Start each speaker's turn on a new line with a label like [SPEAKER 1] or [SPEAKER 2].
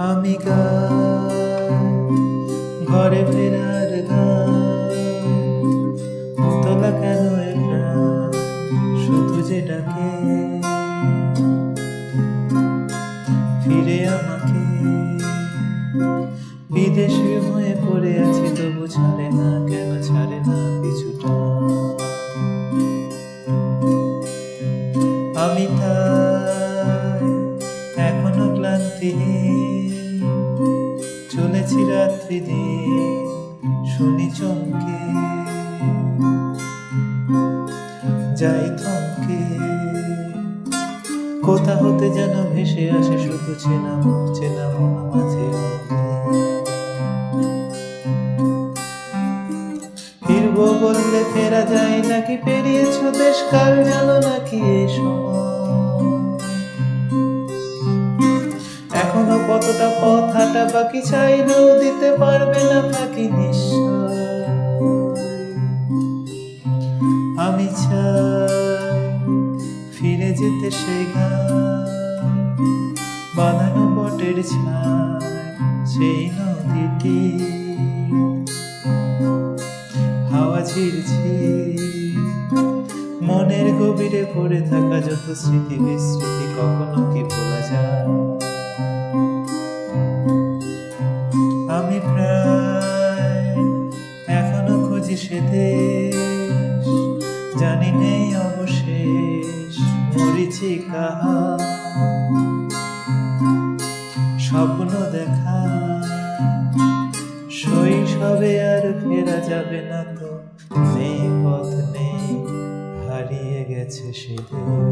[SPEAKER 1] আমি গাই ঘরে ফেরার গান, উতলা কেন এ প্রাণ শুধু যে ডাকে ফিরে আমাকে। বিদেশি হয়ে পড়ে আছি তবু ছাড়ে না, কেন ছাড়ে না পিছুটা। আমি তাই এখনো ক্লান্তিহীন চলেছি রাত্রি দিন, শুনি চমকে যাই থমকে। কোথা হতে যেন ভেসে আসে শুধু চেনা মুখ, চেনা মন মাঝে ফিরবো বললে ফেরা যায় নাকি, পেরিয়েছ দেশ কাল জানো নাকি এ সময়। এখনো কতটা পথ হাঁটা বাকি, চাইলেও দিতে পারবে না ফাঁকি নিশ্চয়। আমি চাই ফিরে যেতে সেই গান, বাঁধানো বটের ছায় সেই নদীটি, হাওয়া ঝিরঝির মনের গভীরে পড়ে থাকা যত স্মৃতি বিস্মৃতি কখনো কি ভোলা যায়। আমি প্রায় এখনো খুঁজি সে দেশ, জানি নেই অবশেষ মরিচিকা। স্বপ্ন দেখা শৈশবে আর ফেরা যাবে না তো, নেই পথ নেই হারিয়ে গেছে সে দেশ।